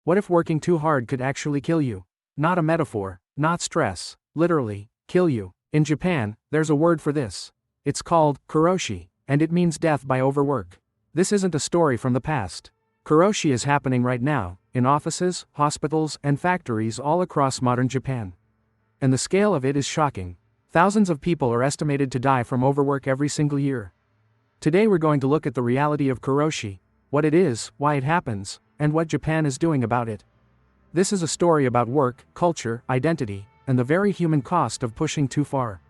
What if working too hard could actually kill you? Not a metaphor, not stress, literally, kill you. In Japan, there's a word for this. It's called Karoshi, and it means death by overwork. This isn't a story from the past. Karoshi is happening right now, in offices, hospitals, and factories all across modern Japan. And the scale of it is shocking. Thousands of people are estimated to die from overwork every single year. Today we're going to look at the reality of Karoshi, what it is, why it happens, and what Japan is doing about it. This is a story about work, culture, identity, and the very human cost of pushing too far.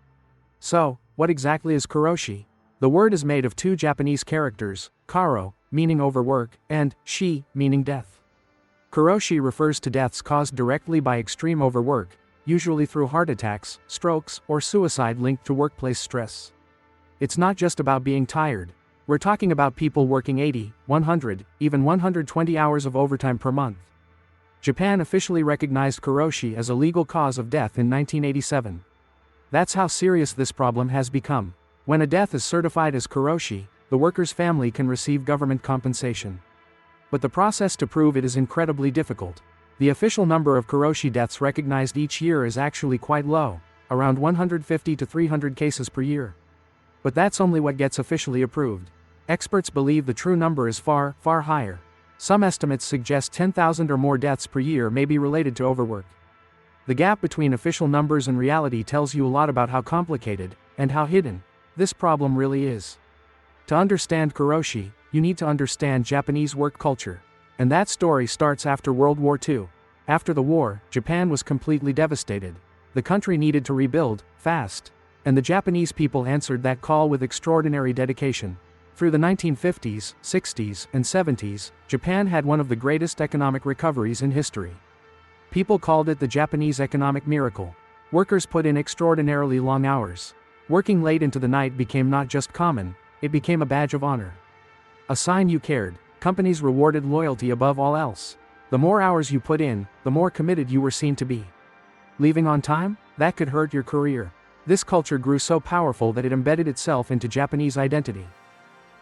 So, what exactly is Karoshi? The word is made of two Japanese characters, karo, meaning overwork, and shi, meaning death. Karoshi refers to deaths caused directly by extreme overwork, usually through heart attacks, strokes, or suicide linked to workplace stress. It's not just about being tired. We're talking about people working 80, 100, even 120 hours of overtime per month. Japan officially recognized Karoshi as a legal cause of death in 1987. That's how serious this problem has become. When a death is certified as Karoshi, the worker's family can receive government compensation. But the process to prove it is incredibly difficult. The official number of Karoshi deaths recognized each year is actually quite low, around 150 to 300 cases per year. But that's only what gets officially approved. Experts believe the true number is far, far higher. Some estimates suggest 10,000 or more deaths per year may be related to overwork. The gap between official numbers and reality tells you a lot about how complicated, and how hidden, this problem really is. To understand Karoshi, you need to understand Japanese work culture. And that story starts after World War II. After the war, Japan was completely devastated. The country needed to rebuild, fast. And the Japanese people answered that call with extraordinary dedication. Through the 1950s, 60s, and 70s, Japan had one of the greatest economic recoveries in history. People called it the Japanese economic miracle. Workers put in extraordinarily long hours. Working late into the night became not just common, it became a badge of honor. A sign you cared. Companies rewarded loyalty above all else. The more hours you put in, the more committed you were seen to be. Leaving on time? That could hurt your career. This culture grew so powerful that it embedded itself into Japanese identity.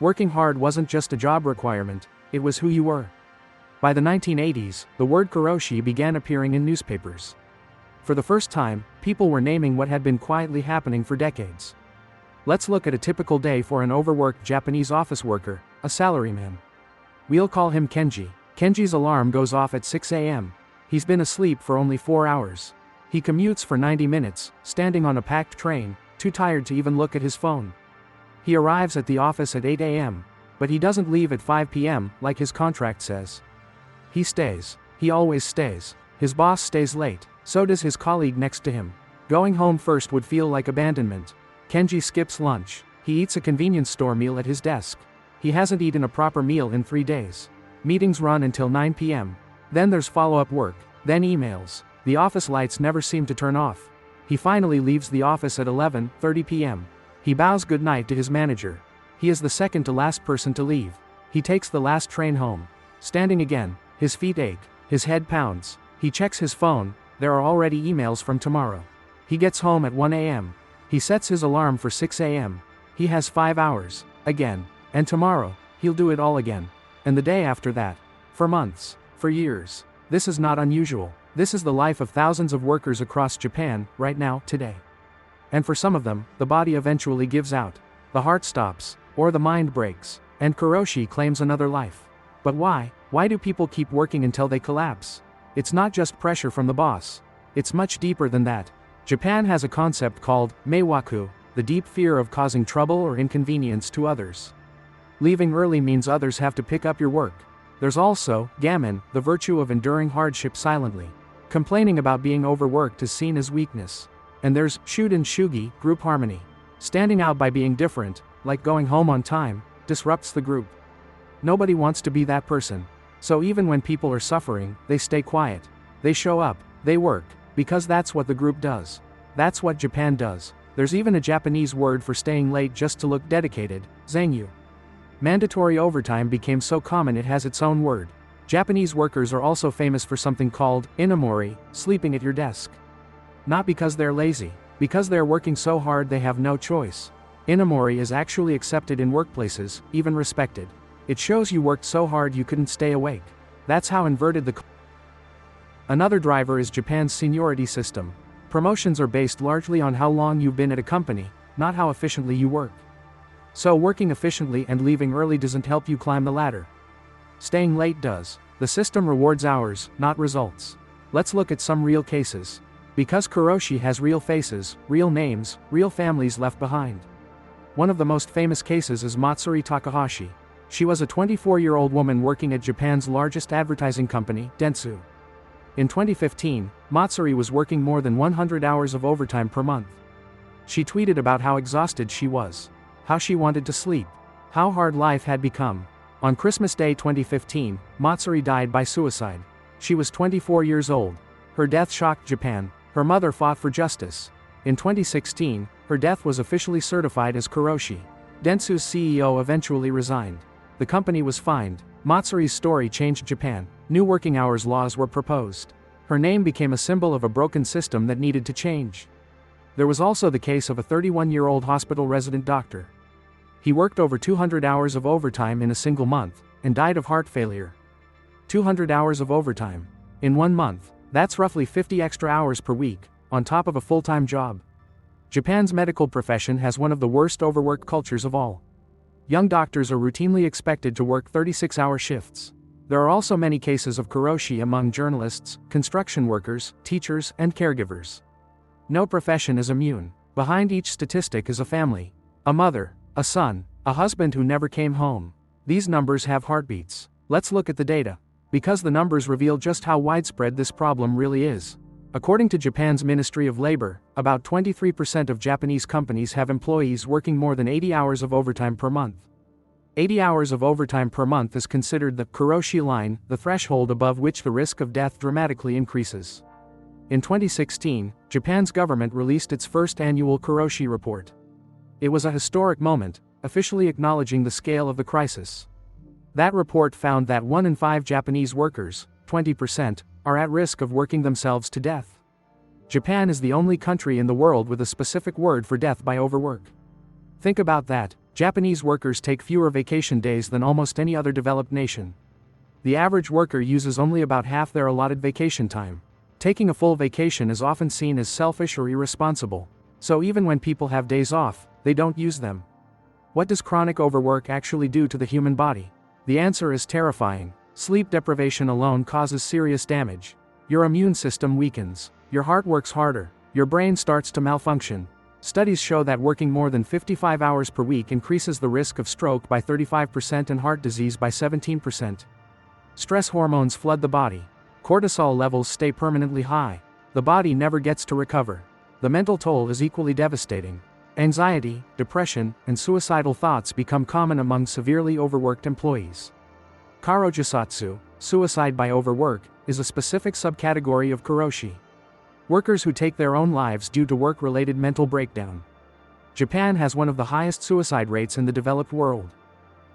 Working hard wasn't just a job requirement, it was who you were. By the 1980s, the word Karoshi began appearing in newspapers. For the first time, people were naming what had been quietly happening for decades. Let's look at a typical day for an overworked Japanese office worker, a salaryman. We'll call him Kenji. Kenji's alarm goes off at 6 a.m. He's been asleep for only 4 hours. He commutes for 90 minutes, standing on a packed train, too tired to even look at his phone. He arrives at the office at 8 a.m., but he doesn't leave at 5 p.m. like his contract says. He stays. He always stays. His boss stays late, so does his colleague next to him. Going home first would feel like abandonment. Kenji skips lunch. He eats a convenience store meal at his desk. He hasn't eaten a proper meal in 3 days. Meetings run until 9 p.m. Then there's follow-up work, then emails. The office lights never seem to turn off. He finally leaves the office at 11:30 p.m. He bows goodnight to his manager. He is the second to last person to leave. He takes the last train home. Standing again, his feet ache, his head pounds. He checks his phone, there are already emails from tomorrow. He gets home at 1 a.m. He sets his alarm for 6 a.m. He has 5 hours, again, and tomorrow, he'll do it all again. And the day after that. For months, for years. This is not unusual. This is the life of thousands of workers across Japan, right now, today. And for some of them, the body eventually gives out. The heart stops, or the mind breaks, and Karoshi claims another life. But why? Why do people keep working until they collapse? It's not just pressure from the boss. It's much deeper than that. Japan has a concept called meiwaku, the deep fear of causing trouble or inconvenience to others. Leaving early means others have to pick up your work. There's also gammon, the virtue of enduring hardship silently. Complaining about being overworked is seen as weakness. And there's shuden shugi, group harmony. Standing out by being different, like going home on time, disrupts the group. Nobody wants to be that person. So even when people are suffering, they stay quiet. They show up, they work, because that's what the group does. That's what Japan does. There's even a Japanese word for staying late just to look dedicated, zangyu. Mandatory overtime became so common it has its own word. Japanese workers are also famous for something called inamori, sleeping at your desk. Not because they're lazy, because they're working so hard they have no choice. Inamori is actually accepted in workplaces, even respected. It shows you worked so hard you couldn't stay awake. That's how inverted the Another driver is Japan's seniority system. Promotions are based largely on how long you've been at a company, not how efficiently you work. So working efficiently and leaving early doesn't help you climb the ladder. Staying late does. The system rewards hours, not results. Let's look at some real cases. Because Karoshi has real faces, real names, real families left behind. One of the most famous cases is Matsuri Takahashi. She was a 24-year-old woman working at Japan's largest advertising company, Dentsu. In 2015, Matsuri was working more than 100 hours of overtime per month. She tweeted about how exhausted she was, how she wanted to sleep, how hard life had become. On Christmas Day 2015, Matsuri died by suicide. She was 24 years old. Her death shocked Japan. Her mother fought for justice. In 2016, her death was officially certified as Karoshi. Dentsu's CEO eventually resigned. The company was fined. Matsuri's story changed Japan. New working hours laws were proposed. Her name became a symbol of a broken system that needed to change. There was also the case of a 31-year-old hospital resident doctor. He worked over 200 hours of overtime in a single month, and died of heart failure. 200 hours of overtime. In 1 month, that's roughly 50 extra hours per week, on top of a full-time job. Japan's medical profession has one of the worst overwork cultures of all. Young doctors are routinely expected to work 36-hour shifts. There are also many cases of karoshi among journalists, construction workers, teachers, and caregivers. No profession is immune. Behind each statistic is a family. A mother, a son, a husband who never came home. These numbers have heartbeats. Let's look at the data. Because the numbers reveal just how widespread this problem really is. According to Japan's Ministry of Labor, about 23% of Japanese companies have employees working more than 80 hours of overtime per month. 80 hours of overtime per month is considered the karoshi line, the threshold above which the risk of death dramatically increases. In 2016, Japan's government released its first annual karoshi report. It was a historic moment, officially acknowledging the scale of the crisis. That report found that 1 in 5 Japanese workers, 20%, are at risk of working themselves to death. Japan is the only country in the world with a specific word for death by overwork. Think about that. Japanese workers take fewer vacation days than almost any other developed nation. The average worker uses only about half their allotted vacation time. Taking a full vacation is often seen as selfish or irresponsible. So even when people have days off, they don't use them. What does chronic overwork actually do to the human body? The answer is terrifying. Sleep deprivation alone causes serious damage. Your immune system weakens. Your heart works harder. Your brain starts to malfunction. Studies show that working more than 55 hours per week increases the risk of stroke by 35% and heart disease by 17%. Stress hormones flood the body. Cortisol levels stay permanently high. The body never gets to recover. The mental toll is equally devastating. Anxiety, depression, and suicidal thoughts become common among severely overworked employees. Karojisatsu, suicide by overwork, is a specific subcategory of karoshi. Workers who take their own lives due to work-related mental breakdown. Japan has one of the highest suicide rates in the developed world.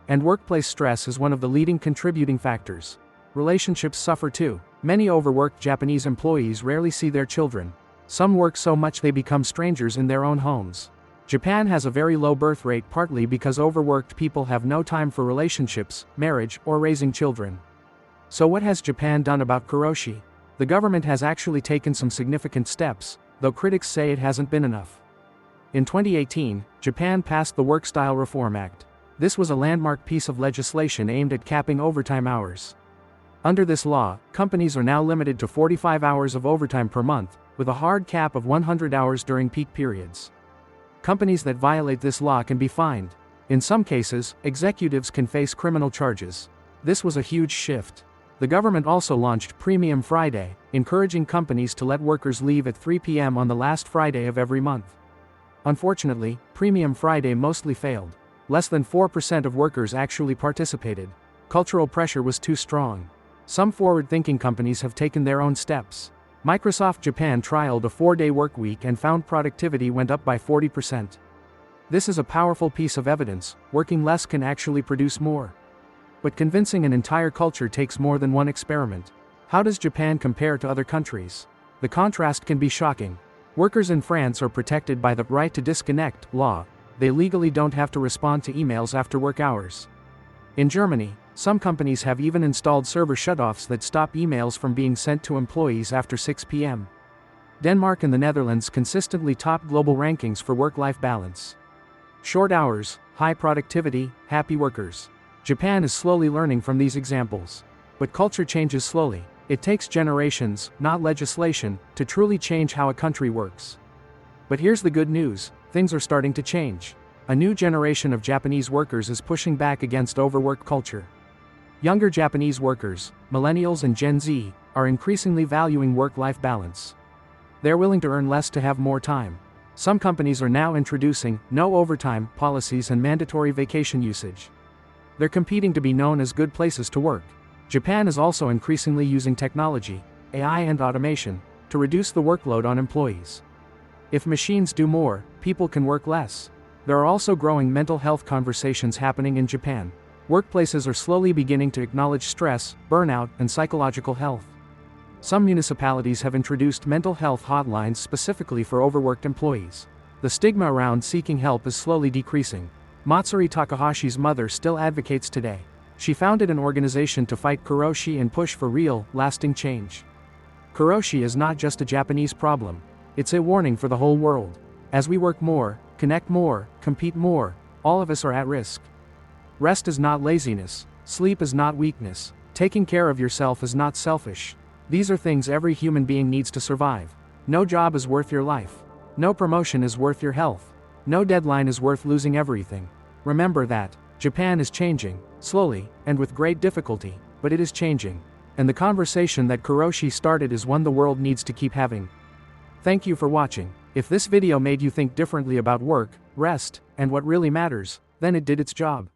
And workplace stress is one of the leading contributing factors. Relationships suffer too. Many overworked Japanese employees rarely see their children. Some work so much they become strangers in their own homes. Japan has a very low birth rate partly because overworked people have no time for relationships, marriage, or raising children. So what has Japan done about karoshi? The government has actually taken some significant steps, though critics say it hasn't been enough. In 2018, Japan passed the Work Style Reform Act. This was a landmark piece of legislation aimed at capping overtime hours. Under this law, companies are now limited to 45 hours of overtime per month, with a hard cap of 100 hours during peak periods. Companies that violate this law can be fined. In some cases, executives can face criminal charges. This was a huge shift. The government also launched Premium Friday, encouraging companies to let workers leave at 3 p.m. on the last Friday of every month. Unfortunately, Premium Friday mostly failed. Less than 4% of workers actually participated. Cultural pressure was too strong. Some forward-thinking companies have taken their own steps. Microsoft Japan trialed a 4-day workweek and found productivity went up by 40%. This is a powerful piece of evidence. Working less can actually produce more. But convincing an entire culture takes more than one experiment. How does Japan compare to other countries? The contrast can be shocking. Workers in France are protected by the right to disconnect law. They legally don't have to respond to emails after work hours. In Germany, Some companies have even installed server shutoffs that stop emails from being sent to employees after 6 p.m. Denmark and the Netherlands consistently top global rankings for work-life balance. Short hours, high productivity, happy workers. Japan is slowly learning from these examples. But culture changes slowly. It takes generations, not legislation, to truly change how a country works. But here's the good news, things are starting to change. A new generation of Japanese workers is pushing back against overwork culture. Younger Japanese workers, millennials and Gen Z, are increasingly valuing work-life balance. They're willing to earn less to have more time. Some companies are now introducing no overtime policies and mandatory vacation usage. They're competing to be known as good places to work. Japan is also increasingly using technology, AI and automation, to reduce the workload on employees. If machines do more, people can work less. There are also growing mental health conversations happening in Japan. Workplaces are slowly beginning to acknowledge stress, burnout, and psychological health. Some municipalities have introduced mental health hotlines specifically for overworked employees. The stigma around seeking help is slowly decreasing. Matsuri Takahashi's mother still advocates today. She founded an organization to fight Karoshi and push for real, lasting change. Karoshi is not just a Japanese problem. It's a warning for the whole world. As we work more, connect more, compete more, all of us are at risk. Rest is not laziness. Sleep is not weakness. Taking care of yourself is not selfish. These are things every human being needs to survive. No job is worth your life. No promotion is worth your health. No deadline is worth losing everything. Remember that. Japan is changing, slowly, and with great difficulty, but it is changing. And the conversation that Karoshi started is one the world needs to keep having. Thank you for watching. If this video made you think differently about work, rest, and what really matters, then it did its job.